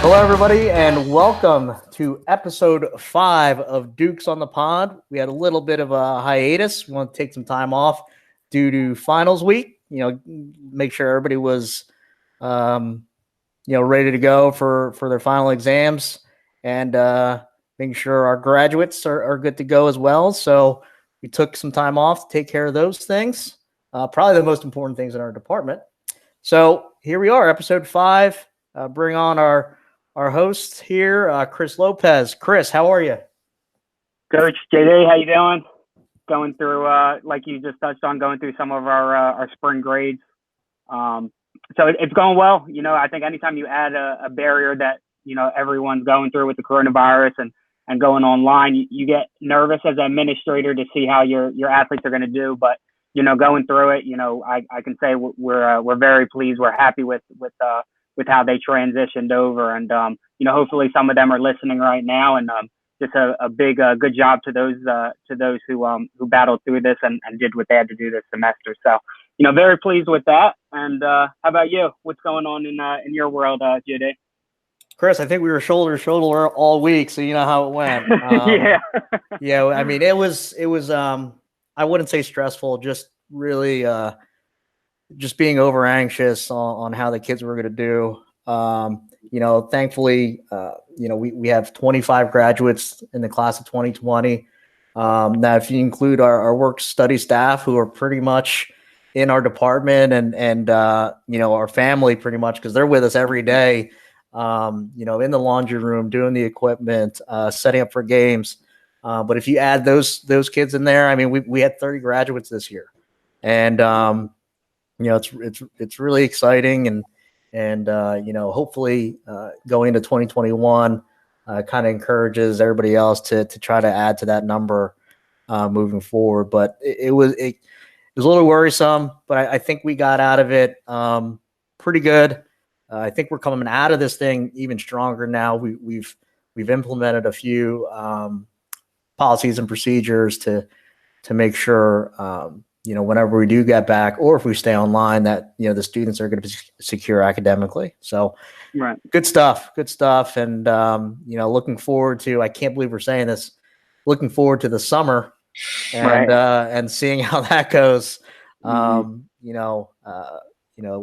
Hello, everybody, and welcome to episode 5 of Dukes on the Pond. We had a little bit of a hiatus. We want to take some time off due to finals week. Make sure everybody was, ready to go for their final exams, and making sure our graduates are good to go as well. So we took some time off to take care of those things. Probably the most important things in our department. So here we are, episode 5. Bring on our host here, Chris Lopez. Chris, how are you? Coach JD, how you doing? Going through, like you just touched on, going through some of our spring grades. So it's going well. I think anytime you add a barrier that, everyone's going through with the coronavirus and going online, you get nervous as an administrator to see how your athletes are going to do. But, going through it, I can say we're very pleased. We're happy with how they transitioned over, and hopefully some of them are listening right now, and just a big good job to those who battled through this and did what they had to do this semester. So very pleased with that. And how about you? What's going on in your world, JD? Chris, I think we were shoulder to shoulder all week, so you know how it went. Yeah. I mean, it was I wouldn't say stressful, just really just being over anxious on how the kids were going to do. Thankfully, we have 25 graduates in the class of 2020. Now, if you include our work study staff, who are pretty much in our department and our family pretty much, because they're with us every day, in the laundry room, doing the equipment, setting up for games. But if you add those kids in there, I mean, we had 30 graduates this year, and it's really exciting, and hopefully going into 2021 kind of encourages everybody else to try to add to that number moving forward. But it was a little worrisome, but I think we got out of it pretty good. I think we're coming out of this thing even stronger now. We've implemented a few policies and procedures to make sure whenever we do get back, or if we stay online, that the students are going to be secure academically. So right. Good stuff. And looking forward to, I can't believe we're saying this, looking forward to the summer and right. And seeing how that goes. Mm-hmm.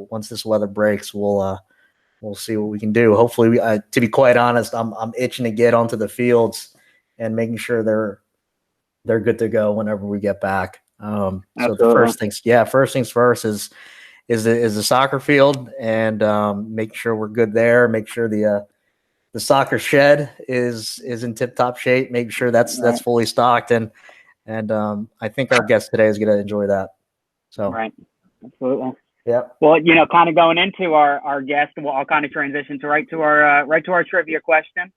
Once this weather breaks, we'll see what we can do. Hopefully, to be quite honest, I'm itching to get onto the fields and making sure they're good to go whenever we get back. So the first things first is the soccer field, and make sure we're good there. Make sure the soccer shed is in tip top shape. Make sure that's fully stocked, and I think our guest today is going to enjoy that. So right, absolutely. Yeah. Well, kind of going into our guest, I'll kind of transition to our trivia question.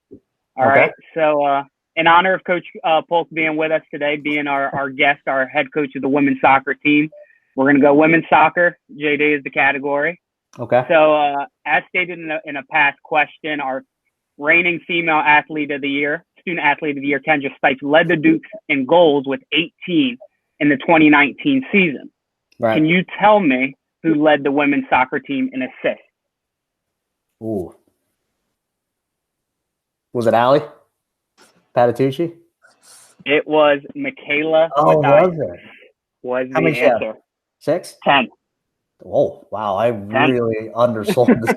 All right. So, in honor of Coach Polk being with us today, being our guest, our head coach of the women's soccer team, we're going to go women's soccer. JD is the category. Okay. So, as stated in a past question, our reigning female athlete of the year, student athlete of the year, Kendra Stipes, led the Dukes in goals with 18 in the 2019 season. Right. Can you tell me who led the women's soccer team in assists? Ooh. Was it Allie Patitucci? It was Michaela. Oh, was it? Was How the many answer. 6? 10. Oh, wow. I really undersold this.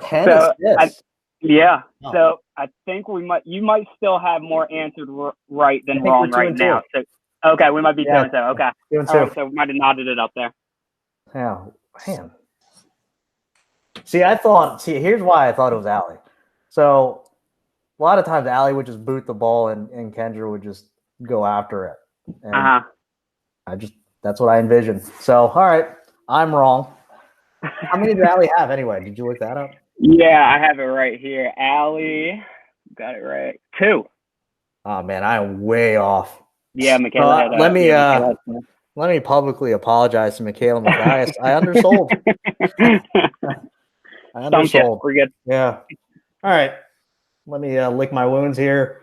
10 assists. Yeah. Oh. So I think you might still have more answered right than wrong right now. So, okay, we might be 2 and 2. Okay. 2 and 2. All right, so we might have nodded it up there. Yeah, man. Here's why I thought it was Allie. So a lot of times Allie would just boot the ball and Kendra would just go after it. And that's what I envisioned. So, all right, I'm wrong. How many did Allie have anyway? Did you look that up? Yeah, I have it right here. Allie, got it right. 2. Oh man, I am way off. Yeah, Michaela. Let me publicly apologize to Michaela Mathias. I undersold. We're good. Yeah. All right. Let me lick my wounds here.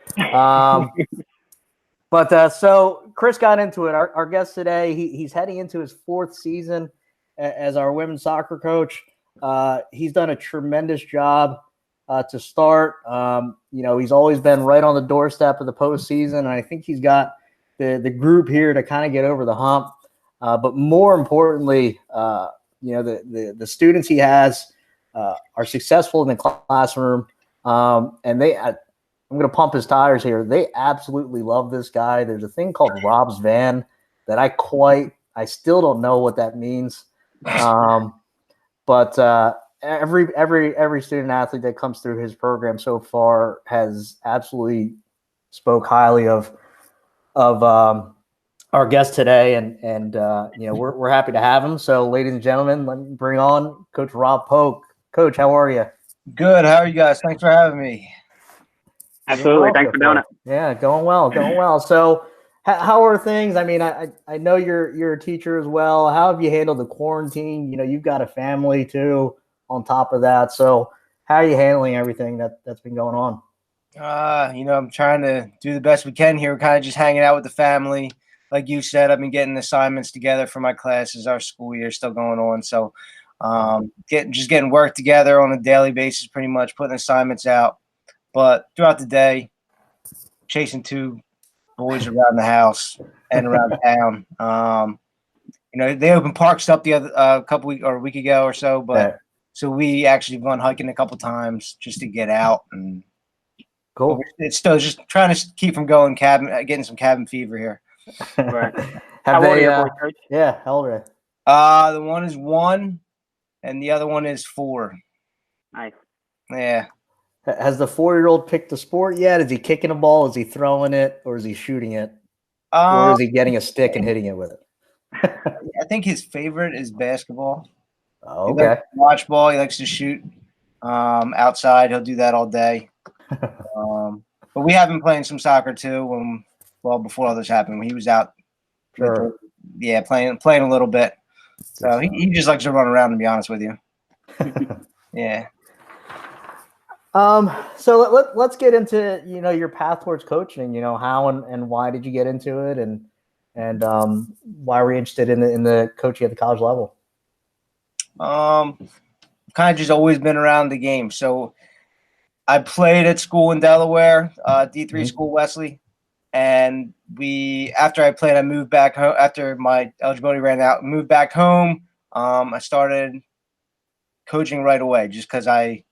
But so Chris got into it. Our guest today, he's heading into his 4th season as our women's soccer coach. He's done a tremendous job to start. He's always been right on the doorstep of the postseason, and I think he's got the group here to kind of get over the hump. But more importantly, the students he has are successful in the classroom, and I'm going to pump his tires here. They absolutely love this guy. There's a thing called Rob's Van that I still don't know what that means. But every student athlete that comes through his program so far has absolutely spoke highly of our guest today, and we're happy to have him. So, ladies and gentlemen, let me bring on Coach Rob Polk. Coach, how are you? Good. How are you guys? Thanks for having me. Absolutely. Thanks for doing it. Yeah, going well. So, how are things? I mean, I know you're a teacher as well. How have you handled the quarantine? You've got a family too on top of that. So, how are you handling everything that's been going on? I'm trying to do the best we can here. We're kind of just hanging out with the family. Like you said, I've been getting assignments together for my classes. Our school year is still going on. So, getting work together on a daily basis, pretty much putting assignments out. But throughout the day, chasing two boys around the house and around town. They opened parks up the other a week ago or so, but so we actually gone hiking a couple times just to get out, and cool. It's still just trying to keep from getting some cabin fever here. Right. How old are your boys, Coach? Yeah, how old are they? The one is 1, and the other one is 4. Nice. Yeah. Has the 4-year-old picked the sport yet? Is he kicking a ball? Is he throwing it? Or is he shooting it? Or is he getting a stick and hitting it with it? I think his favorite is basketball. Oh, okay. He likes to watch ball. He likes to shoot outside. He'll do that all day. But we have been playing some soccer too. Before all this happened, when he was out, sure. Playing a little bit. So he just likes to run around, to be honest with you. Yeah. So let's get into your path towards coaching. How and why did you get into it, and why were you interested in the coaching at the college level? Kind of just always been around the game. So I played at school in Delaware, D3 school, Wesley, and after I played, I moved back home after my eligibility ran out. Moved back home. I started coaching right away just because I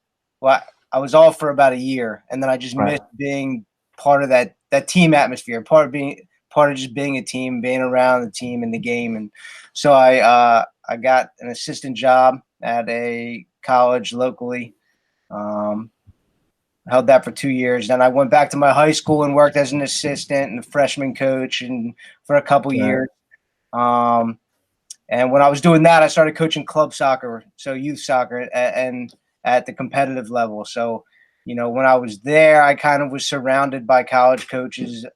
was off for about a year, and then I just missed being part of that team atmosphere, part of just being a team, being around the team in the game. And so I got an assistant job at a college locally. Held that for 2 years. Then I went back to my high school and worked as an assistant and a freshman coach and for a couple years. And when I was doing that, I started coaching club soccer, so youth soccer, and at the competitive level. So, when I was there, I kind of was surrounded by college coaches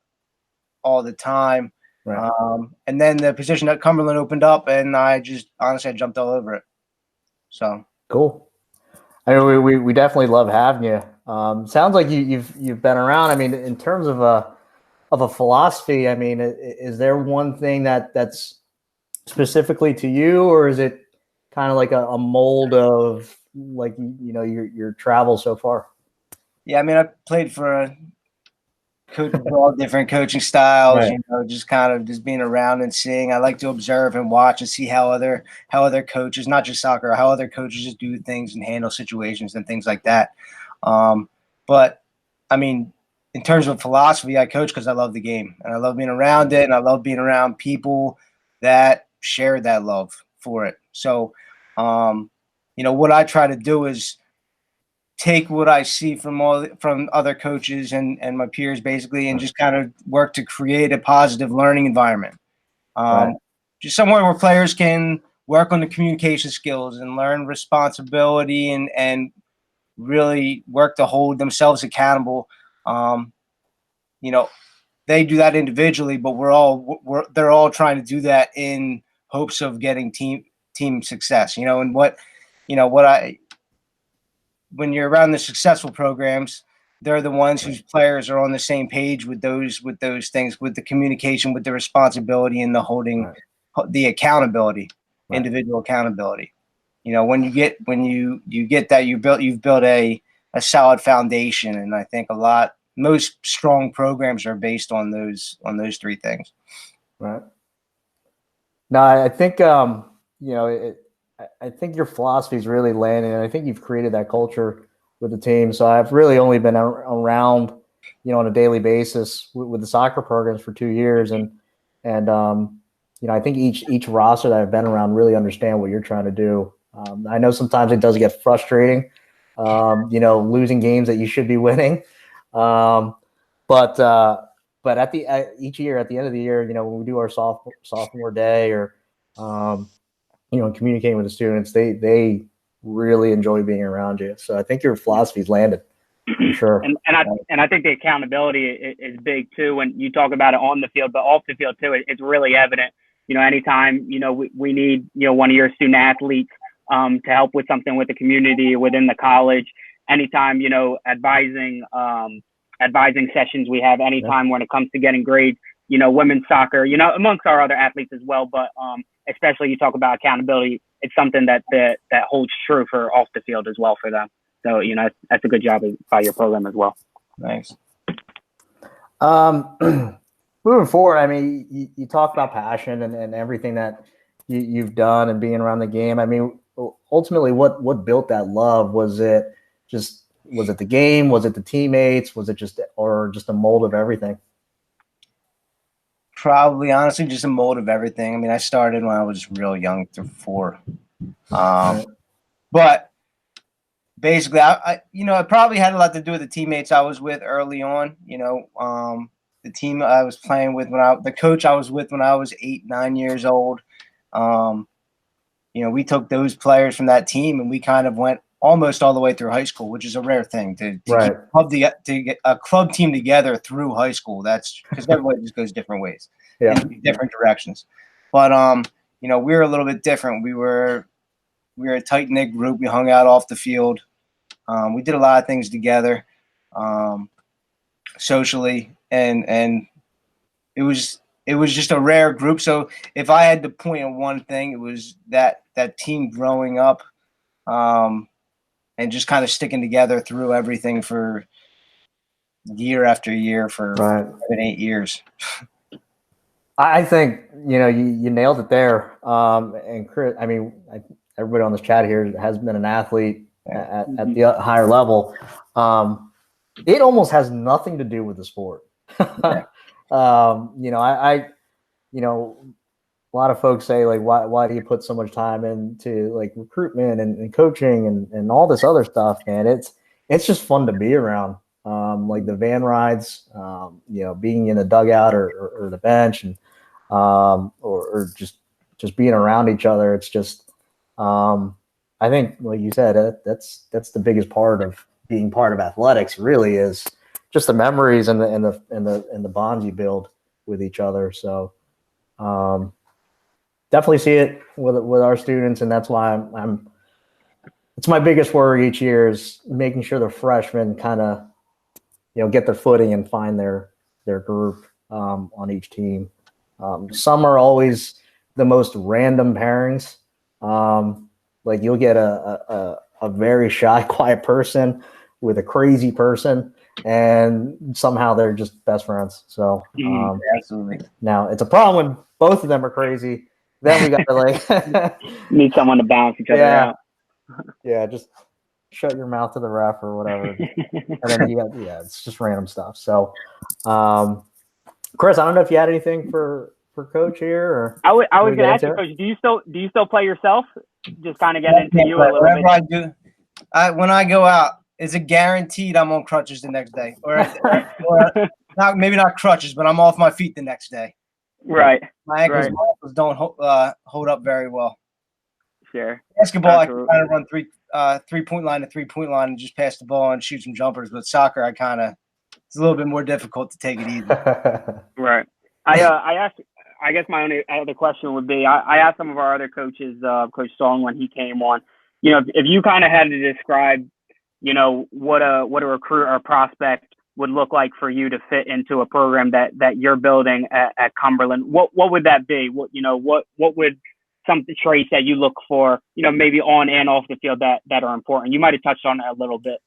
all the time. Right. And then the position at Cumberland opened up, and I jumped all over it. So cool. I mean, we definitely love having you. Sounds like you've been around. I mean, in terms of a philosophy, I mean, is there one thing that's specifically to you, or is it kind of like a mold of like your travel so far? Yeah, I mean, I played for coaches with all different coaching styles. Right. Just kind of just being around and seeing. I like to observe and watch and see how other coaches, not just soccer, how other coaches just do things and handle situations and things like that. But I mean, in terms of philosophy, I coach because I love the game and I love being around it, and I love being around people that share that love for it. So, what I try to do is take what I see from other coaches and my peers, basically, and just kind of work to create a positive learning environment. Just somewhere where players can work on the communication skills and learn responsibility and really work to hold themselves accountable. They do that individually, but they're all trying to do that in hopes of getting team success. When you're around the successful programs, they're the ones whose players are on the same page with those things, with the communication, with the responsibility, and the holding, the accountability, individual accountability. when you get that, you've built a solid foundation. And I think most strong programs are based on those three things. Right. No, I think I think your philosophy is really landing, and I think you've created that culture with the team. So I've really only been around, on a daily basis with the soccer programs for 2 years, and I think each roster that I've been around really understand what you're trying to do. I know sometimes it does get frustrating, losing games that you should be winning, but each year at the end of the year, when we do our sophomore day or communicating with the students, they really enjoy being around you. So I think your philosophy's landed for sure. And I think the accountability is big too. When you talk about it on the field, but off the field too, it's really evident. Anytime we need one of your student athletes to help with something with the community or within the college. Anytime advising sessions we have. Anytime when it comes to getting grades. Women's soccer. Amongst our other athletes as well, but especially you talk about accountability. It's something that holds true for off the field as well for them. So, that's a good job by your program as well. Thanks. Moving forward, I mean, you talk about passion and everything that you've done and being around the game. I mean, ultimately, what built that love? Was it the game? Was it the teammates? Was it just a mold of everything? Probably, honestly, just a mold of everything. I mean, I started when I was real young, through 4. But basically, it probably had a lot to do with the teammates I was with early on. The team I was playing with the coach I was with when I was 8, 9 years old. We took those players from that team and we kind of went almost all the way through high school, which is a rare thing to get a club team together through high school. That's because everybody just goes different ways, in different directions. But we were a little bit different. We were a tight knit group. We hung out off the field. We did a lot of things together, socially, and it was just a rare group. So if I had to point at one thing, it was that team growing up. And just kind of sticking together through everything for year after year for 8 years. I think, you nailed it there. And Chris, I mean, everybody on this chat here has been an athlete at the higher level. It almost has nothing to do with the sport. A lot of folks say, like, why do you put so much time into like recruitment and coaching and all this other stuff, man? It's just fun to be around. Like the van rides, being in the dugout or the bench and or just being around each other. It's just I think, like you said, that's the biggest part of being part of athletics, really, is just the memories and the bonds you build with each other. So definitely see it with our students, and that's why it's my biggest worry each year is making sure the freshmen kind of get their footing and find their group on each team. Some are always the most random pairings. Like you'll get a very shy, quiet person with a crazy person, and somehow they're just best friends. So absolutely. Now it's a problem when both of them are crazy. Then we got to like need someone to balance each other out. Yeah, just shut your mouth to the ref or whatever. And then it's just random stuff. So, Chris, I don't know if you had anything for Coach here, or I was going to ask you, Coach, do you still play yourself? Just kind of get into you a little bit. I do. When I go out, is it guaranteed I'm on crutches the next day, or maybe not crutches, but I'm off my feet the next day. Right. My ankles don't hold up very well. Sure. Basketball, I can kind of run 3-point line to 3-point line and just pass the ball and shoot some jumpers. But soccer, it's a little bit more difficult to take it easy. Right. I guess my only other question would be, I asked some of our other coaches, Coach Song, when he came on, if you kind of had to describe, what a recruit or prospect would look like for you to fit into a program that you're building at Cumberland, what would that be? What would some traits that you look for, maybe on and off the field that are important? You might have touched on it a little bit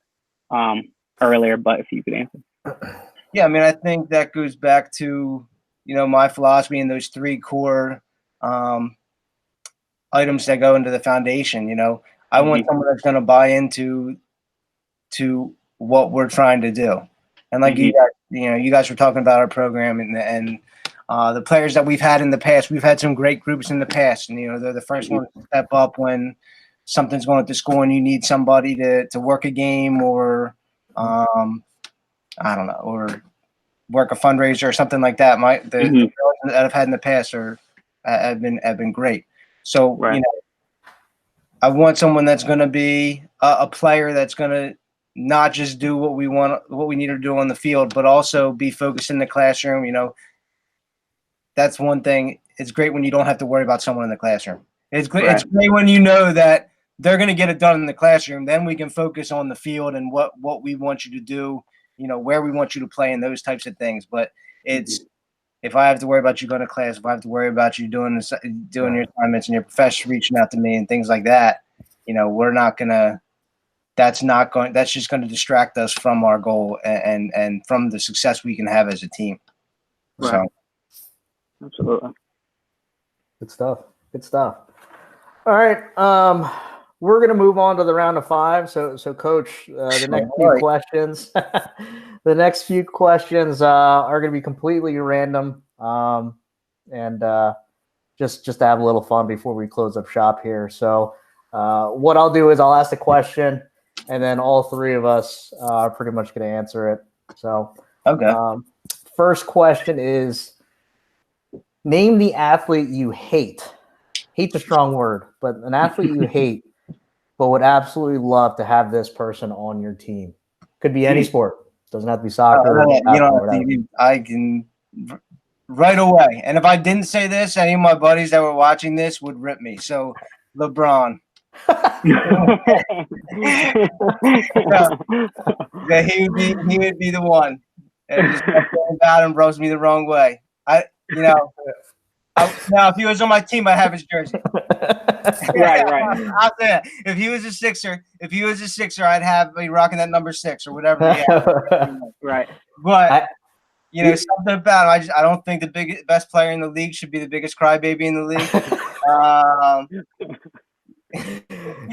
earlier, but if you could answer. Yeah, I mean, I think that goes back to, my philosophy and those three core items that go into the foundation. I want someone that's going to buy into what we're trying to do. And like you guys were talking about our program and the players that we've had in the past. We've had some great groups in the past, and they're the first ones to step up when something's going to school and you need somebody to work a game or I don't know, or work a fundraiser or something like that. The players that I've had in the past have been great. So right. I want someone that's going to be a player that's going to not just do what we need to do on the field, but also be focused in the classroom. That's one thing. It's great when you don't have to worry about someone in the classroom. It's great. Right. It's great when you know that they're going to get it done in the classroom. Then we can focus on the field and what we want you to do, where we want you to play and those types of things. But it's if I have to worry about you going to class, if I have to worry about you doing your assignments and your professor reaching out to me and things like that, we're not going to – that's just going to distract us from our goal and from the success we can have as a team. Right. So. Absolutely. Good stuff. All right. We're going to move on to the round of 5. So Coach, the next few questions are going to be completely random, and just to have a little fun before we close up shop here. So what I'll do is I'll ask the question, and then all three of us are pretty much going to answer it. So okay. First question is, name the athlete you hate. Hate's a strong word, but an athlete you hate, but would absolutely love to have this person on your team. Could be any sport. Doesn't have to be soccer. I can right away. And if I didn't say this, any of my buddies that were watching this would rip me. So LeBron. Yeah, he would be the one. And just about and rubs me the wrong way. Now, if he was on my team, I'd have his jersey. Right. I'll say it. If he was a Sixer, I'd be rocking that number 6 or whatever. Right. But something about him, I don't think the best player in the league should be the biggest crybaby in the league.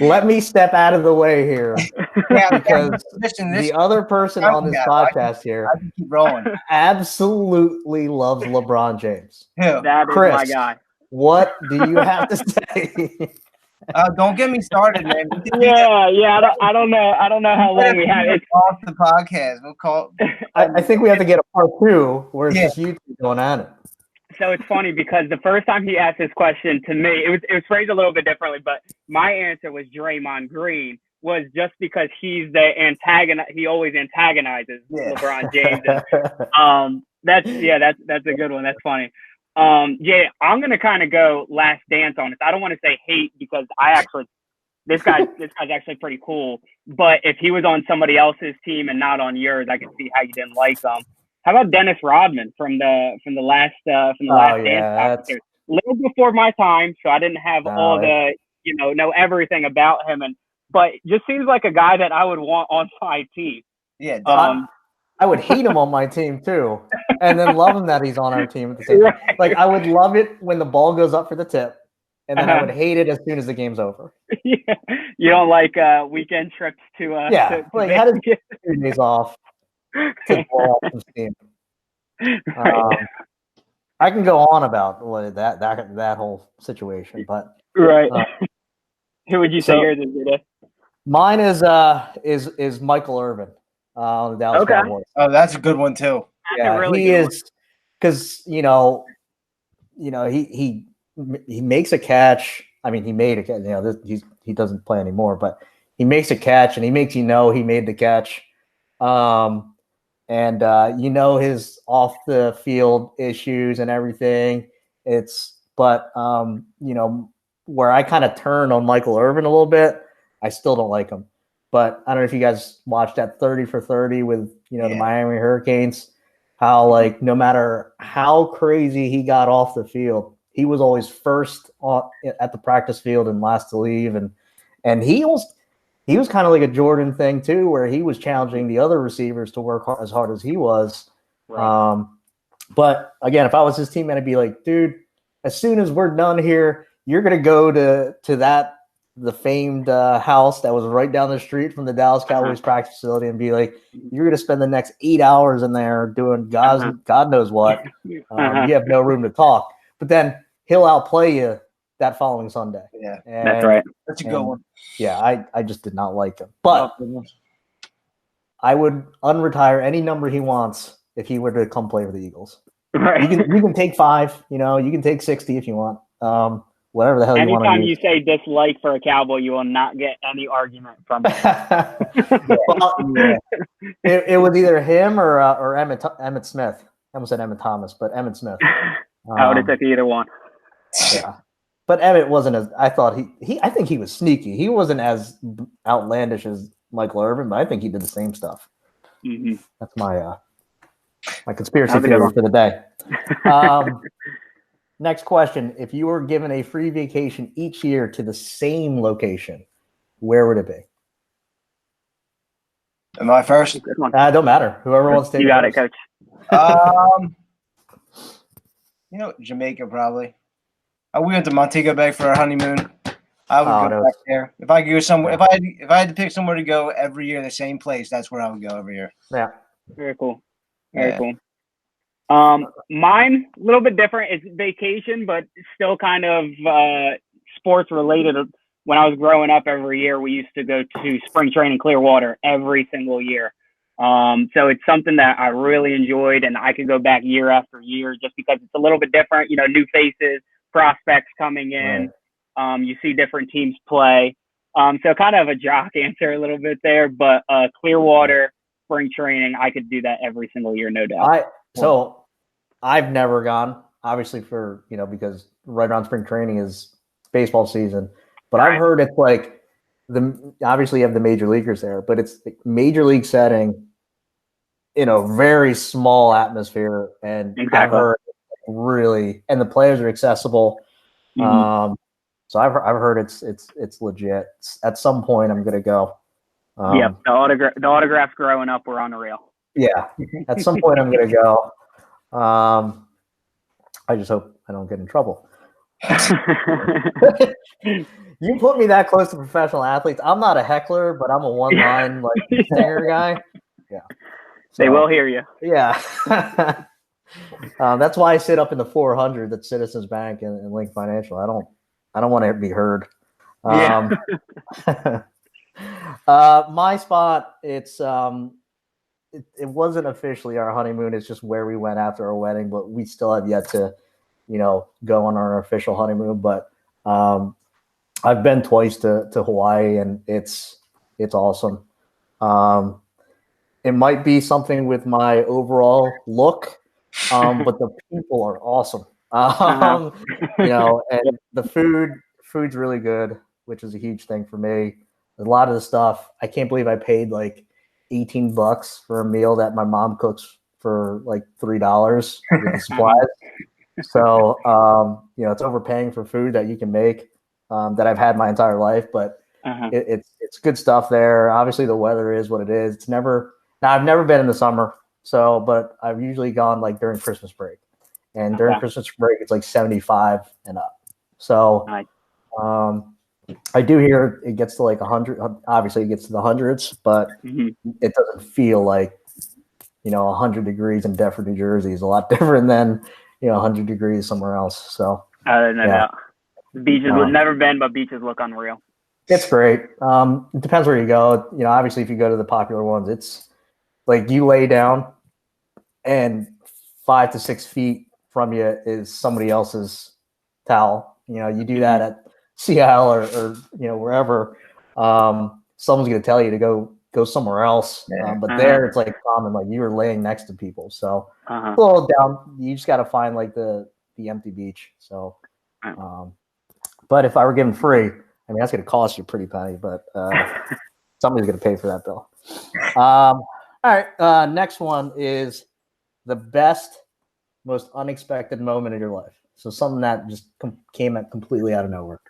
Let me step out of the way here, because the other person on this podcast here I can keep rolling. Absolutely loves LeBron James. That is Chris, my guy. What do you have to say? Don't get me started, man. Yeah. I don't know how long we have it. Off the podcast, we'll call. I think we have to get a part 2 where it's just you two going at it. So it's funny because the first time he asked this question to me, it was phrased a little bit differently, but my answer was Draymond Green, was just because he's the antagonist. He always antagonizes LeBron James. And, that's a good one. That's funny. I'm gonna kind of go Last Dance on this. I don't want to say hate because this guy's actually pretty cool. But if he was on somebody else's team and not on yours, I can see how you didn't like him. How about Dennis Rodman from the last Dance? A little before my time, so I didn't have all the know everything about him, but just seems like a guy that I would want on my team. Yeah, I would hate him on my team too, and then love him that he's on our team at the same time. Like I would love it when the ball goes up for the tip, and then I would hate it as soon as the game's over. Yeah, you don't like weekend trips to how does get 2 days off? To blow off some steam. I can go on about that whole situation, but right. Who would you say yours is today? Mine is Michael Irvin on the Dallas Cowboys. Oh, that's a good one too. He is, because he makes a catch. I mean, he made a catch. He doesn't play anymore, but he makes a catch and he makes he made the catch. And his off the field issues and everything. But where I kind of turn on Michael Irvin a little bit, I still don't like him. But I don't know if you guys watched that 30 for 30 with the Miami Hurricanes. How no matter how crazy he got off the field, he was always first at the practice field and last to leave, and he was kind of like a Jordan thing too, where he was challenging the other receivers to work as hard as he was. Right. But again, if I was his teammate, I'd be like, dude, as soon as we're done here, you're gonna go to the famed house that was right down the street from the Dallas Cowboys practice facility and be like, you're going to spend the next 8 hours in there doing God knows what. You have no room to talk. But then he'll outplay you that following Sunday. Yeah, that's right. That's a good one. Yeah, I just did not like him. But I would unretire any number he wants if he were to come play for the Eagles. Right. You can take 5, you can take 60 if you want. Whatever the hell you want to use. Anytime you say dislike for a Cowboy, you will not get any argument from him. It was either him or Emmett Smith. I almost said Emmett Thomas, but Emmett Smith. I would have took either one. Yeah, but Emmett wasn't as I thought. I think he was sneaky. He wasn't as outlandish as Michael Irvin, but I think he did the same stuff. Mm-hmm. That's my conspiracy theory for the day. Next question. If you were given a free vacation each year to the same location, where would it be? Am I first? Don't matter. Whoever wants to take it. You got it, Coach. Jamaica probably. We went to Montego Bay for our honeymoon. I would go back there. If I could go somewhere, if I had to pick somewhere to go every year, the same place, that's where I would go every year. Yeah. Very cool. Very cool. Mine a little bit different. It's vacation, but still kind of sports related. When I was growing up, every year we used to go to spring training Clearwater every single year. So it's something that I really enjoyed, and I could go back year after year just because it's a little bit different. New faces, prospects coming in. Right. You see different teams play. So kind of a jock answer a little bit there, but Clearwater spring training, I could do that every single year, no doubt. So I've never gone, obviously, because right around spring training is baseball season. But I've heard it's like obviously you have the major leaguers there, but it's major league setting in a very small atmosphere, and exactly. I've heard really, and the players are accessible. Mm-hmm. So I've heard it's legit. At some point, I'm gonna go. Yeah, the autographs growing up were unreal. Yeah, at some point I'm gonna go. I just hope I don't get in trouble. You put me that close to professional athletes. I'm not a heckler, but I'm a one-line singer guy. Yeah, so, they will hear you. Yeah, that's why I sit up in the 400 at Citizens Bank and Link Financial. I don't want to be heard. Yeah. My spot. It's it wasn't officially our honeymoon. It's just where we went after our wedding, but we still have yet to, go on our official honeymoon. But I've been twice to Hawaii, and it's awesome. It might be something with my overall look, but the people are awesome. And the food's really good, which is a huge thing for me. A lot of the stuff, I can't believe I paid like $18 for a meal that my mom cooks for like $3 with the supplies. So, it's overpaying for food that you can make, that I've had my entire life, but it's good stuff there. Obviously the weather is what it is. I've never been in the summer, but I've usually gone like during Christmas break, and during Christmas break, it's like 75 and up. So, I do hear it gets to like 100. Obviously, it gets to the hundreds, but it doesn't feel like 100 degrees in Deptford, New Jersey is a lot different than 100 degrees somewhere else. So no doubt. Beaches we've never been, but beaches look unreal. It's great. It depends where you go. Obviously, if you go to the popular ones, it's like you lay down, and 5 to 6 feet from you is somebody else's towel. You do that at Seattle or wherever, someone's going to tell you to go somewhere else. But there it's like common, like you were laying next to people. So a little down, you just got to find like the empty beach. So, but if I were given free, that's going to cost you a pretty penny, but somebody's going to pay for that bill. All right. Next one is the best most unexpected moment in your life. So something that just came out completely out of nowhere.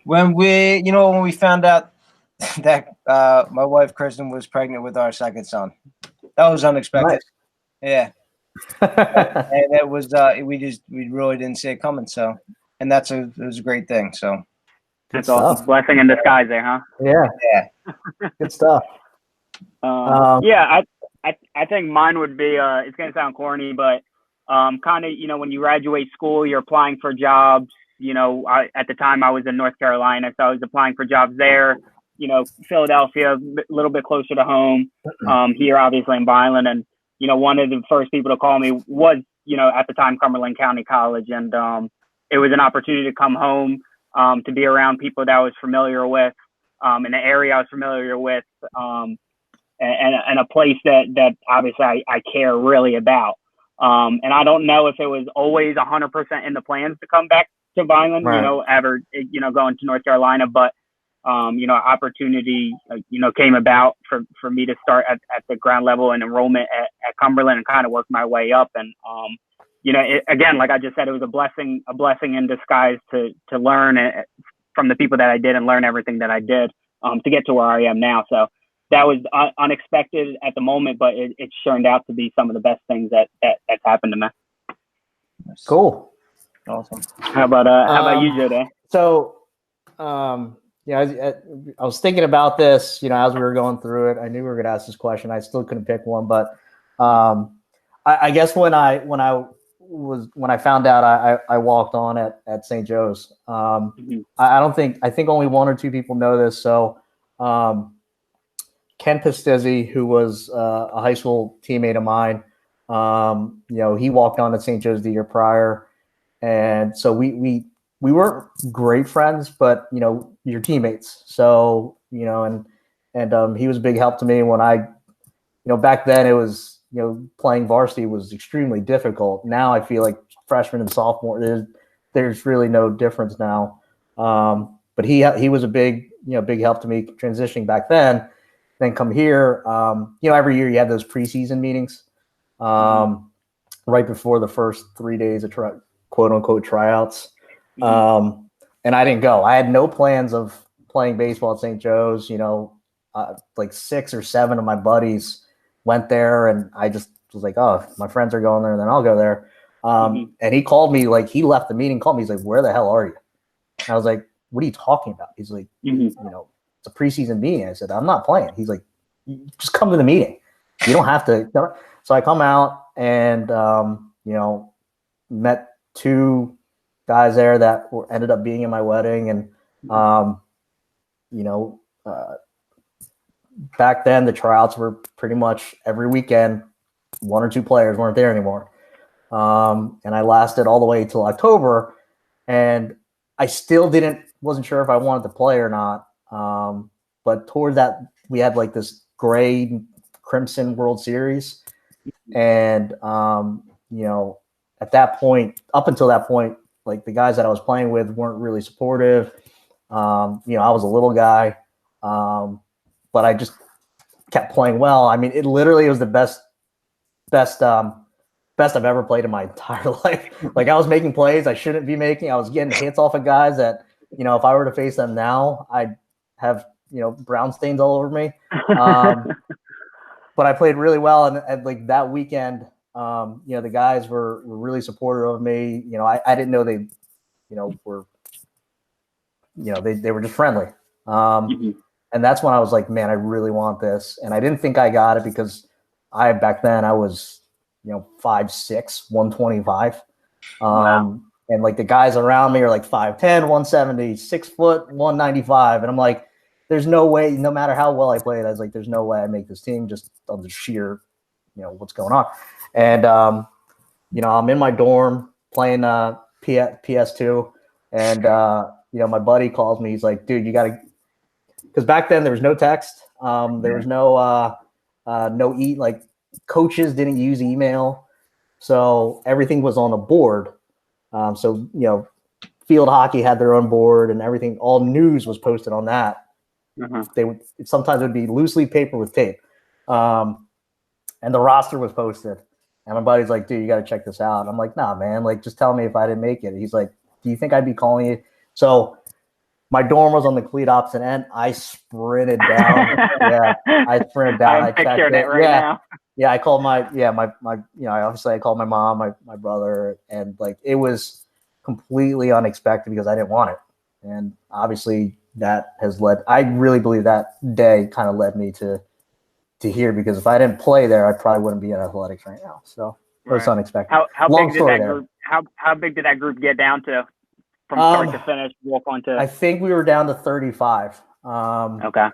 When we found out that my wife Kristen was pregnant with our second son, that was unexpected. Nice. Yeah, and it was we really didn't see it coming. So, and it was a great thing. So, that's awesome. Blessing in disguise there, huh? Yeah. Good stuff. Yeah, I think mine would be. It's gonna sound corny, but kind of when you graduate school, you're applying for jobs. At the time I was in North Carolina, so I was applying for jobs there. Philadelphia, a little bit closer to home. Here, obviously in Byland, and one of the first people to call me was at the time Cumberland County College, and it was an opportunity to come home, to be around people that I was familiar with, in the area I was familiar with, and a place that obviously I care really about. And I don't know if it was always 100% in the plans to come back to Vineland, right. Ever, going to North Carolina, but, opportunity, came about for me to start at the ground level and enrollment at Cumberland and kind of work my way up. And, again, like I just said, it was a blessing in disguise to learn from the people that I did and learn everything that I did, to get to where I am now. So that was unexpected at the moment, but it turned out to be some of the best things that's happened to me. Cool. Awesome. How about you, Joe Day? So, I was thinking about this, as we were going through it. I knew we were going to ask this question. I still couldn't pick one, but I guess when I found out I walked on at St. Joe's, I think only one or two people know this. So, Ken Pistizzi, who was a high school teammate of mine, he walked on at St. Joe's the year prior, and so we weren't great friends, but you're teammates. So and he was a big help to me when I, back then it was playing varsity was extremely difficult. Now I feel like freshman and sophomore there's really no difference now. But he was a big help to me transitioning back then. Then come here, every year you have those preseason meetings, right before the first 3 days of quote unquote tryouts. And I didn't go. I had no plans of playing baseball at St. Joe's. Like 6 or 7 of my buddies went there, and I just was like, oh, if my friends are going there, then I'll go there. And he called me, like he left the meeting, called me. He's like, where the hell are you? And I was like, what are you talking about? He's like, it's a preseason meeting. I said, I'm not playing. He's like, just come to the meeting. You don't have to. So I come out and, met 2 guys there that ended up being in my wedding. And, back then the tryouts were pretty much every weekend. 1 or 2 players weren't there anymore. And I lasted all the way till October, and I still wasn't sure if I wanted to play or not. But toward that, we had like this gray crimson World Series. And, at that point, up until that point, like the guys that I was playing with weren't really supportive. I was a little guy, but I just kept playing well. I mean, it literally was the best I've ever played in my entire life. Like I was making plays I shouldn't be making. I was getting hits off of guys that, if I were to face them now, I'd have, brown stains all over me. But I played really well. And like that weekend, the guys were really supportive of me. I didn't know they, were, they were just friendly. And that's when I was like, man, I really want this. And I didn't think I got it because back then I was, 5'6", 125. Wow. And like the guys around me are like 5'10", 170, 6 foot, 195. And I'm like, there's no way, no matter how well I played, I was like, there's no way I make this team just on the sheer, what's going on. And, I'm in my dorm playing PS2. And, my buddy calls me. He's like, dude, you got to, because back then there was no text. There was no like coaches didn't use email. So everything was on a board. So, field hockey had their own board and everything. All news was posted on that. they would sometimes it would be loose leaf paper with tape. And the roster was posted. And my buddy's like, dude, you got to check this out. And I'm like, nah, man, like, just tell me if I didn't make it. He's like, do you think I'd be calling you? So my dorm was on the complete opposite end. I sprinted down. I sprinted down. I'm picturing it right now. Yeah, I called my I called my mom, my brother, and like it was completely unexpected because I didn't want it. And obviously that has I really believe that day kind of led me to here, because if I didn't play there, I probably wouldn't be in athletics right now. So it was unexpected. How big did that group? How big did that group get down to from start to finish? Walk on to. I think we were down to 35. Okay.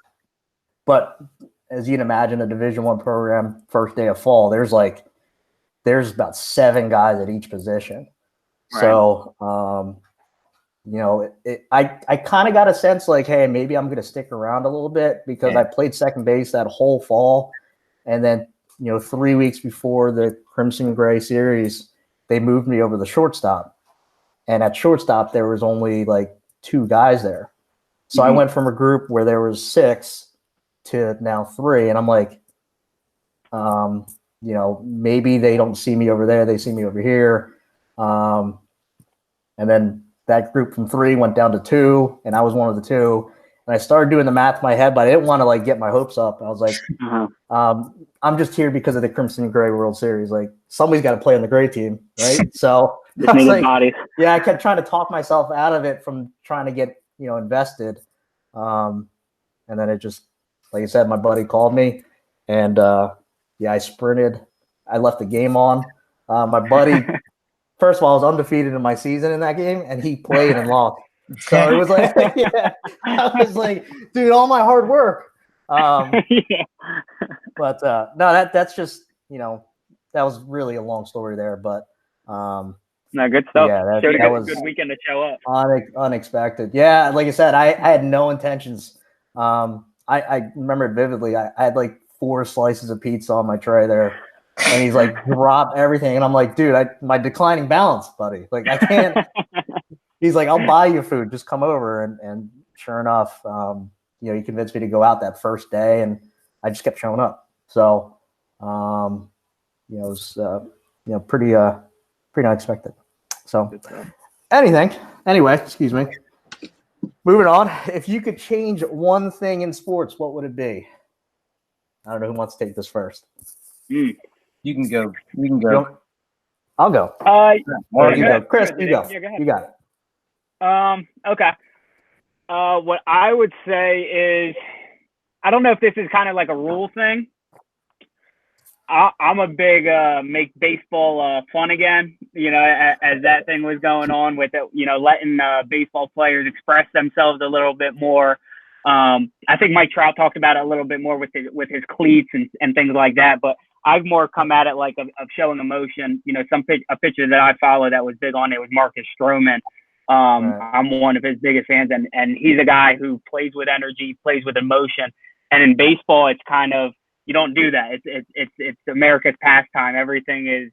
But as you'd imagine, a Division I program, first day of fall, there's about 7 guys at each position. Right. So I kind of got a sense like, hey, maybe I'm going to stick around a little bit because I played second base that whole fall. And then, 3 weeks before the Crimson and Gray series, they moved me over to the shortstop. And at shortstop, there was only like 2 guys there. So I went from a group where there was 6 to now 3. And I'm like, maybe they don't see me over there. They see me over here. And then that group from 3 went down to 2, and I was one of the 2. And I started doing the math in my head, but I didn't want to like get my hopes up. I was like, I'm just here because of the Crimson and Gray World Series. Like, somebody's got to play on the Gray team, right? So I was like, I kept trying to talk myself out of it from trying to get invested. And then it just, like I said, my buddy called me, and I sprinted. I left the game on. My buddy. First of all, I was undefeated in my season in that game, and he played and lost. So it was like, I was like, dude, all my hard work. But no, that's just, that was really a long story there. But no, good stuff. Yeah, that was a good weekend to show up. Unexpected. Yeah, like I said, I had no intentions. I remember it vividly. I had like 4 slices of pizza on my tray there. And he's like, drop everything. And I'm like, dude, my declining balance, buddy. Like, I can't. He's like, I'll buy you food. Just come over. And sure enough, he convinced me to go out that first day. And I just kept showing up. So, it was, pretty unexpected. So, anyway, excuse me. Moving on. If you could change one thing in sports, what would it be? I don't know who wants to take this first. You can go. You can go. I'll go. You go. Chris, you go. You got it. Okay. What I would say is, I don't know if this is kind of like a rule thing. I'm a big make baseball fun again. As that thing was going on with it, letting baseball players express themselves a little bit more. I think Mike Trout talked about it a little bit more with his cleats and things like that. But I've more come at it like of showing emotion. A pitcher that I follow that was big on it was Marcus Stroman. I'm one of his biggest fans, and he's a guy who plays with energy, plays with emotion. And in baseball, it's kind of, you don't do that. It's America's pastime. Everything is,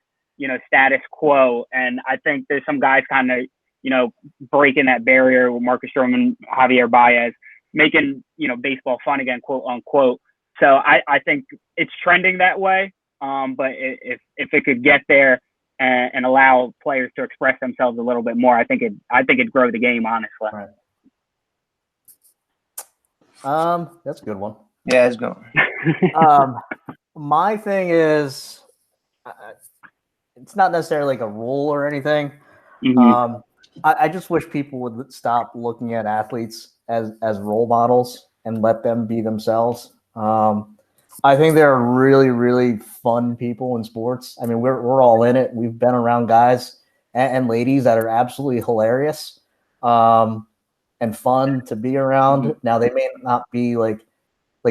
status quo. And I think there's some guys kind of, breaking that barrier with Marcus Stroman, Javier Baez, making, baseball fun again, quote unquote. So I think it's trending that way. But if it could get there and allow players to express themselves a little bit more, I think it'd grow the game, honestly. Right. That's a good one. Yeah, it's good. My thing is, it's not necessarily like a rule or anything. Mm-hmm. I just wish people would stop looking at athletes as role models and let them be themselves. I think there are really, really fun people in sports. I mean, we're all in it. We've been around guys and ladies that are absolutely hilarious and fun to be around. Mm-hmm. Now, they may not be like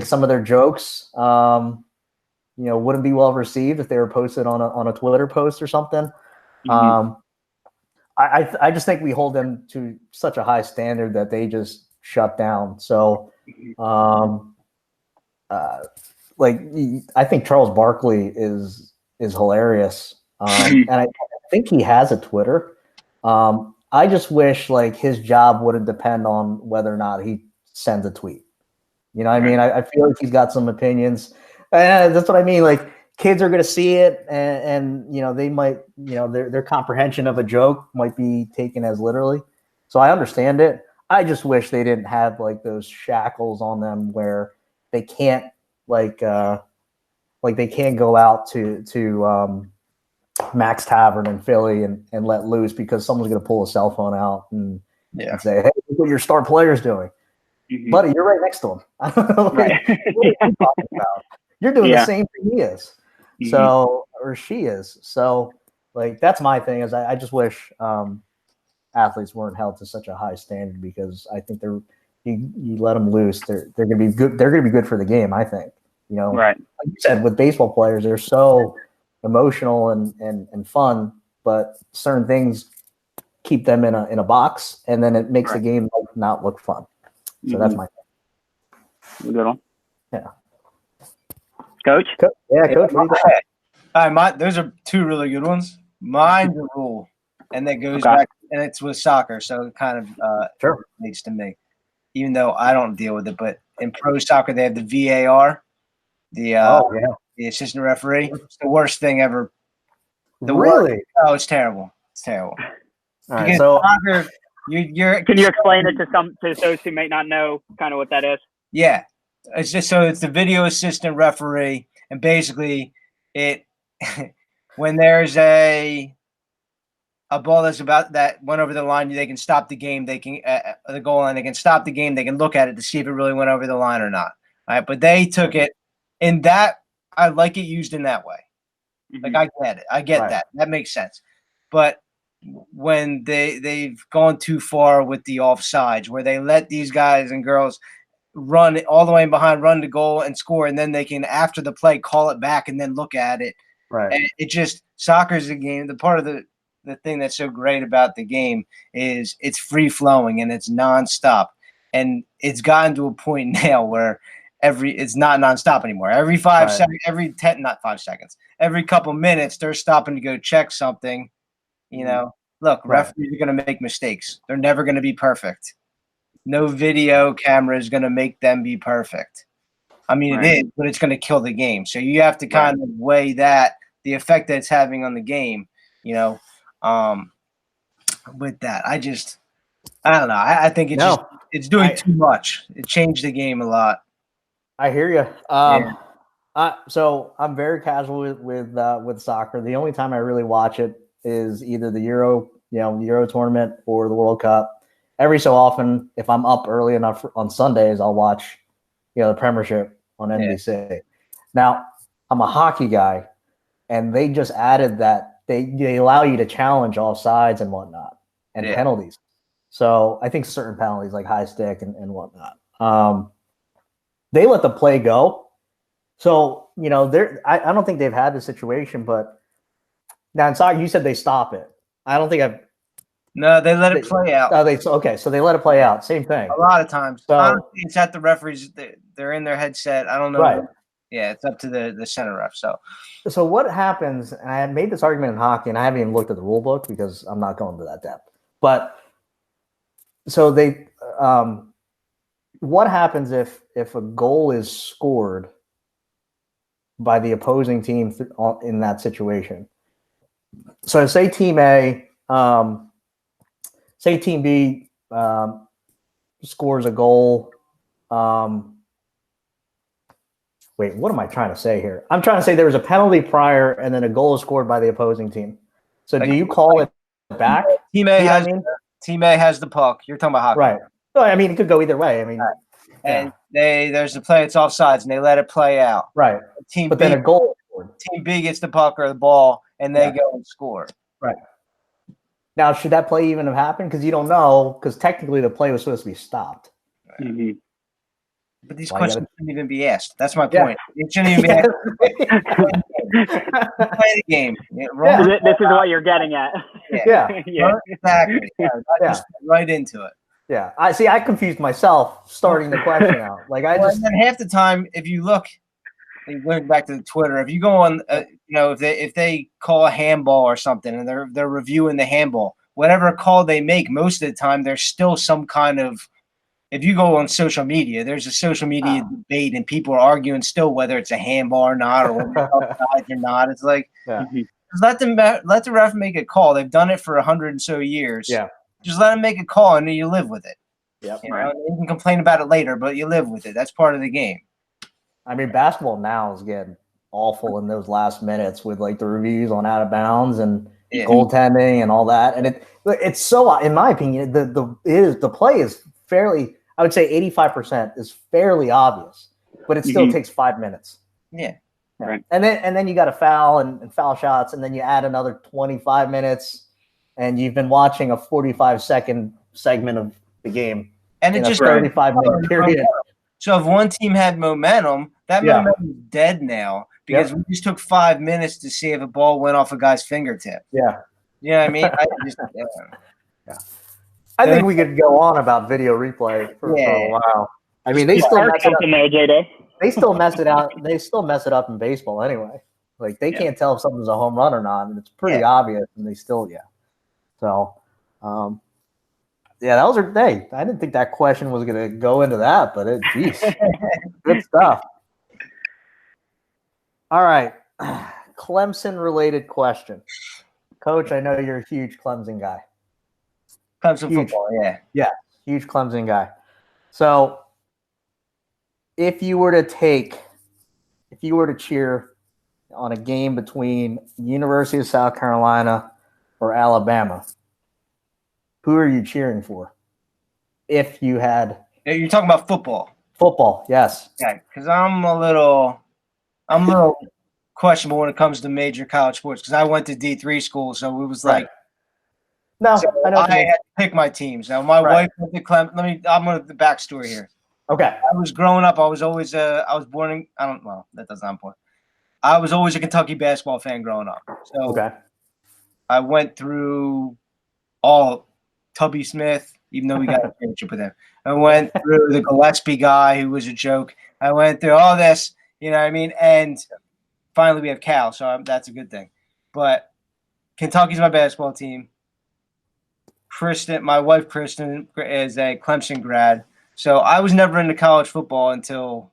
some of their jokes, wouldn't be well received if they were posted on a Twitter post or something. Mm-hmm. I just think we hold them to such a high standard that they just shut down. So, I think Charles Barkley is hilarious, and I think he has a Twitter. I just wish his job wouldn't depend on whether or not he sends a tweet. You know what I mean? I feel like he's got some opinions. That's what I mean. Like, kids are going to see it, and you know, they might, you know, their comprehension of a joke might be taken as literally. So I understand it. I just wish they didn't have like those shackles on them where they can't like they can't go out to Max Tavern in Philly and let loose because someone's going to pull a cell phone out and say, "Hey, look what your star player's doing." Mm-hmm. Buddy, you're right next to him. I don't know what are you talking about? You're doing the same thing he is. Mm-hmm. So, or she is. So, like, that's my thing is I just wish athletes weren't held to such a high standard because I think you let them loose, they're going to be good. They're going to be good for the game. I think, you know, right. Like you said, with baseball players, they're so emotional and fun, but certain things keep them in a box, and then it makes the game not look fun. So that's my thing. Good one. Yeah. Coach? Yeah, Coach. All right, those are two really good ones. Mine's a rule, and that goes back, and it's with soccer, so it kind of relates to me, even though I don't deal with it. But in pro soccer, they have the VAR, the assistant referee. It's the worst thing ever. Really? Oh, it's terrible. It's terrible. All right, so soccer, can you explain it to those who may not know kind of what that is? Yeah, it's just so it's the video assistant referee, and basically it when there's a ball that's about that went over the line, they can stop the game. They can the goal line. They can stop the game. They can look at it to see if it really went over the line or not. All right, but they took it in that. I like it used in that way. Mm-hmm. Like I get it. I get that. That makes sense. But when they've gone too far with the offsides, where they let these guys and girls run all the way behind, run to goal and score, and then they can, after the play, call it back and then look at it. Right. And it just soccer's a game. The part of the thing that's so great about the game is it's free flowing and it's nonstop. And it's gotten to a point now where it's not nonstop anymore. Every 5 seconds, not 5 seconds, every couple minutes, they're stopping to go check something. You know, look, referees are going to make mistakes. They're never going to be perfect. No video camera is going to make them be perfect. I mean, it is, but it's going to kill the game. So you have to kind of weigh the effect that it's having on the game, you know, with that. I don't know. I think it's doing too much. It changed the game a lot. I hear you. So I'm very casual with soccer. The only time I really watch it is either the Euro tournament or the World Cup. Every so often, if I'm up early enough on Sundays, I'll watch, the Premiership on NBC. Yeah. Now, I'm a hockey guy, and they just added that they allow you to challenge offsides and whatnot and penalties. So I think certain penalties like high stick and whatnot. They let the play go. So, I don't think they've had the situation, but now in soccer, you said they stop it. I don't think No, they let it play out. So they let it play out. Same thing. A lot of times. So, honestly, it's at the referees. They're in their headset. I don't know. Right. Yeah, it's up to the center ref. So what happens, and I made this argument in hockey, and I haven't even looked at the rule book because I'm not going to that depth. But so what happens if a goal is scored by the opposing team in that situation? So say Team A, say Team B scores a goal. Wait, what am I trying to say here? I'm trying to say there was a penalty prior, and then a goal is scored by the opposing team. So do you call it back? Team A has the puck. You're talking about hockey, right? So I mean, it could go either way. I mean, and there's the play. It's offsides, and they let it play out. Right. Then a goal. Team B gets the puck or the ball, and they go and score. Right. Now, should that play even have happened? Because you don't know, because technically the play was supposed to be stopped. Right. Mm-hmm. But these questions shouldn't even be asked. That's my point. It shouldn't even be asked. Play the game. This is what you're getting at. Yeah. Exactly. Just right into it. Yeah. I confused myself starting the question out. And then half the time, if you look, going back to Twitter, if you go on, if they call a handball or something and they're reviewing the handball, whatever call they make, most of the time there's still some kind of if you go on social media, there's a social media debate, and people are arguing still whether it's a handball or not, or whether it's offside or not. It's like, just let the ref make a call. They've done it for 100 and so years. Yeah. Just let them make a call, and then you live with it. Yep. You know, you can complain about it later, but you live with it. That's part of the game. I mean, basketball now is getting awful in those last minutes with like the reviews on out of bounds and goaltending and all that. And it's so, in my opinion, the play is fairly, I would say 85% is fairly obvious, but it still takes 5 minutes. Yeah. Right. And then you got to foul and foul shots, and then you add another 25 minutes, and you've been watching a 45-second segment of the game. And it just 35-minute period. So if one team had momentum, that momentum is dead now because we just took 5 minutes to see if a ball went off a guy's fingertip. Yeah. You know what I mean? I think we could go on about video replay for a while. I mean, they still mess it up. They still mess it out. They still mess it up in baseball anyway. Like they can't tell if something's a home run or not, and it's pretty obvious. And they still, So, that was hey, I didn't think that question was going to go into that, but geez, good stuff. All right, Clemson-related question, Coach. I know you're a huge Clemson guy. Clemson football, yeah, huge Clemson guy. So, if you were to cheer on a game between University of South Carolina or Alabama, who are you cheering for? If you had, you're talking about football. Football, yes. Yeah, because I'm a little questionable when it comes to major college sports because I went to D3 school, so it was like. No, so I had to pick my teams. Now my wife went to Clemson. I'm going to the backstory here. Okay. I was growing up. I was always I was born in. I don't. Well, that doesn't sound important. I was always a Kentucky basketball fan growing up. So I went through all Tubby Smith, even though we got a championship with him. I went through the Gillespie guy who was a joke. I went through all this, you know what I mean? And finally we have Cal, so that's a good thing. But Kentucky's my basketball team. My wife Kristen is a Clemson grad. So I was never into college football until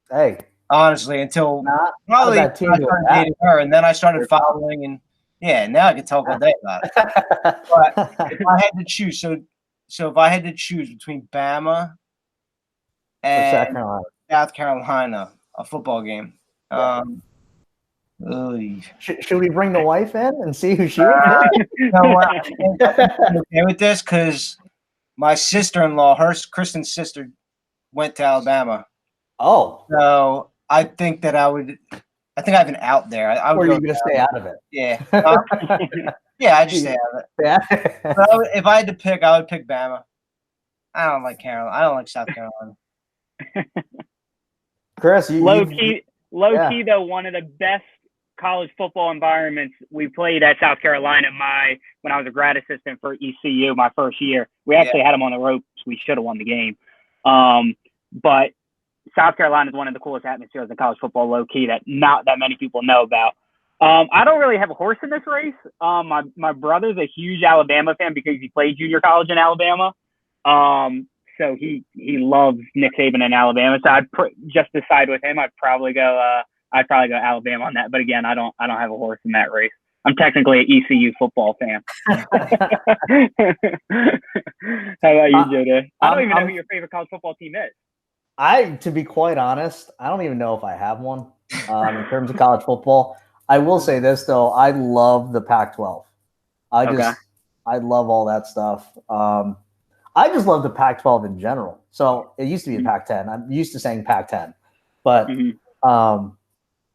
probably I started dating her, and then I started following, and now I can talk all day about it. But if I had to choose, so if I had to choose between Bama and South Carolina, a football game, should we bring the wife in and see who she is? You know what? I'm okay with this because my sister-in-law, Kristen's sister, went to Alabama. Oh. So I think that I have an out there. Or are you going to stay out of it? Yeah. I just stay out of it. Yeah. But if I had to pick, I would pick Bama. I don't like Carolina. I don't like South Carolina. Chris, low key though, one of the best college football environments we played at South Carolina. When I was a grad assistant for ECU, my first year, we actually had them on the ropes. We should have won the game. But South Carolina is one of the coolest atmospheres in college football, low key, that not that many people know about. I don't really have a horse in this race. My brother's a huge Alabama fan because he played junior college in Alabama. So he loves Nick Saban in Alabama. So I'd just decide with him. I'd probably go Alabama on that. But again, I don't have a horse in that race. I'm technically an ECU football fan. How about you, Joe? I don't even know who your favorite college football team is. To be quite honest, I don't even know if I have one in terms of college football. I will say this though, I love the Pac-12. I love all that stuff. I just love the Pac-12 in general. So it used to be the Pac-10. I'm used to saying Pac-10, but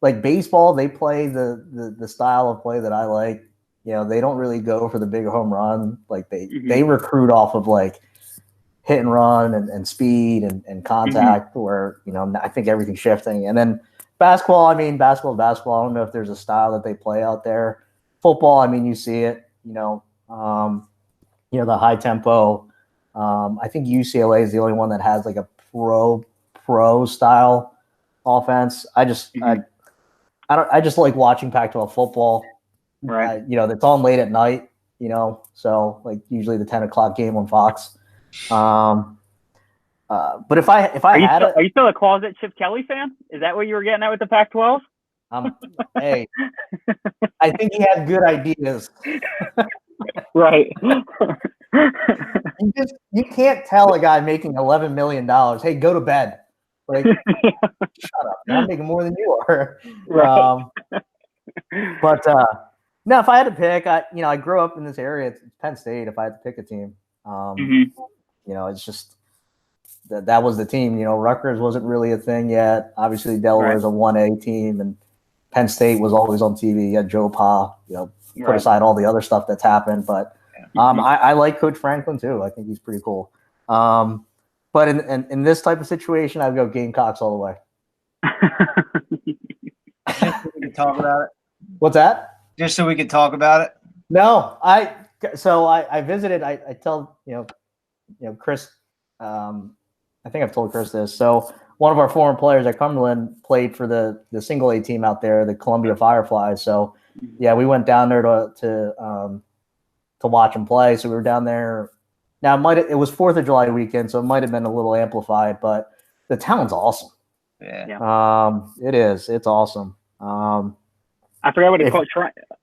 like baseball, they play the style of play that I like. You know, they don't really go for the big home run. Like they recruit off of like hit and run and speed and contact where, you know, I think everything's shifting. And then basketball, basketball. I don't know if there's a style that they play out there. Football, you see it, the high tempo. I think UCLA is the only one that has like a pro style offense. I just like watching Pac-12 football. Right. It's on late at night, so like usually the 10 o'clock game on Fox. But if I had it, are you still a closet Chip Kelly fan? Is that what you were getting at with the Pac-12? Hey, I think he had good ideas. Right. You can't tell a guy making $11 million, hey, go to bed. Like, shut up, man, I'm making more than you are. Right. But no, if I had to pick, I grew up in this area. It's Penn State. If I had to pick a team, it's just that was the team. Rutgers wasn't really a thing yet. Obviously, Delaware's a 1A team, and Penn State was always on TV. You had Joe Pa. Put aside all the other stuff that's happened, but I like Coach Franklin too. I think he's pretty cool. But in this type of situation, I'd go Gamecocks all the way. Just so we can talk about it. What's that? Just so we can talk about it. No, I visited. I tell Chris. I think I've told Chris this. So one of our former players at Cumberland played for the single A team out there, the Columbia Fireflies. So yeah, we went down there to watch him play. So we were down there. Now it was 4th of July weekend, so it might have been a little amplified, but the town's awesome. Yeah. It is. It's awesome. I forget what it's called.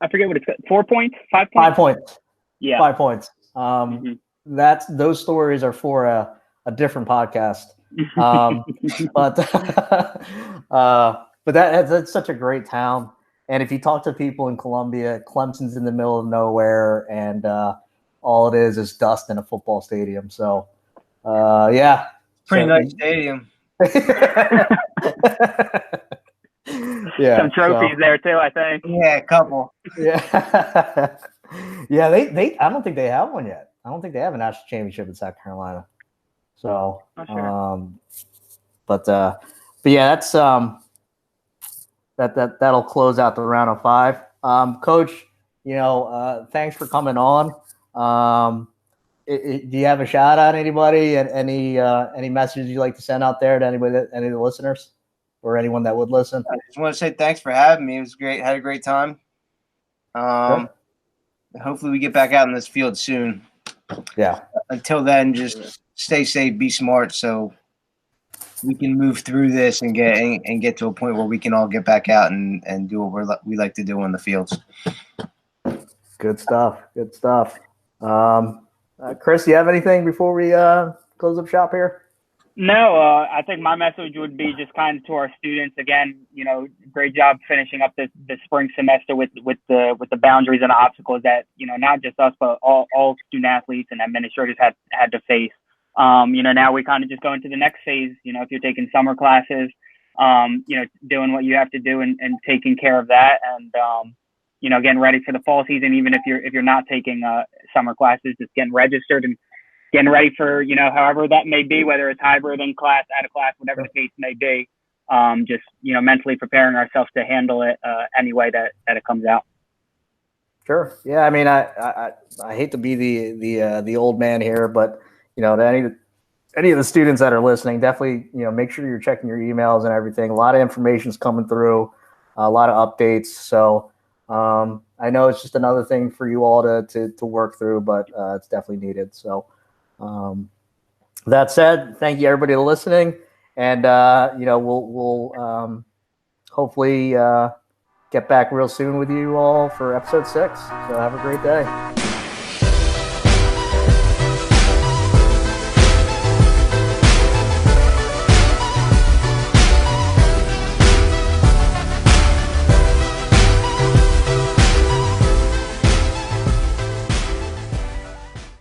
I forget what it's called. 4 points? 5 points? 5 points. Yeah. 5 points. Those stories are for a different podcast. But that's such a great town. And if you talk to people in Columbia, Clemson's in the middle of nowhere, and all it is dust in a football stadium. So, yeah. Pretty nice stadium. Yeah. Some trophies there too, I think. Yeah, a couple. Yeah. Yeah, they I don't think they have one yet. I don't think they have a national championship in South Carolina. So, but yeah, that's that'll close out the round of 5. Coach, thanks for coming on. Do you have a shout out to anybody and any messages you'd like to send out there to any of the listeners or anyone that would listen? I just want to say thanks for having me. It was great. Had a great time. Hopefully we get back out in this field soon. Yeah. Until then, just stay safe, be smart, so we can move through this and get to a point where we can all get back out and do what we like to do on the fields. Good stuff. Good stuff. Chris, do you have anything before we close up shop here? No, I think my message would be just kind of to our students again. Great job finishing up the spring semester with the boundaries and the obstacles that not just us but all student athletes and administrators had to face. Now we kind of just go into the next phase. If you're taking summer classes, doing what you have to do and taking care of that, and getting ready for the fall season. Even if you're not taking summer classes, just getting registered and getting ready for, however that may be, whether it's hybrid, in class, out of class, whatever the case may be, just, mentally preparing ourselves to handle it any way that it comes out. Sure. Yeah. I mean, I hate to be the old man here, but, to any of the students that are listening, definitely, make sure you're checking your emails and everything. A lot of information is coming through, a lot of updates. So I know it's just another thing for you all to work through, but it's definitely needed. So, that said, thank you everybody listening, and we'll hopefully get back real soon with you all for episode 6. So have a great day.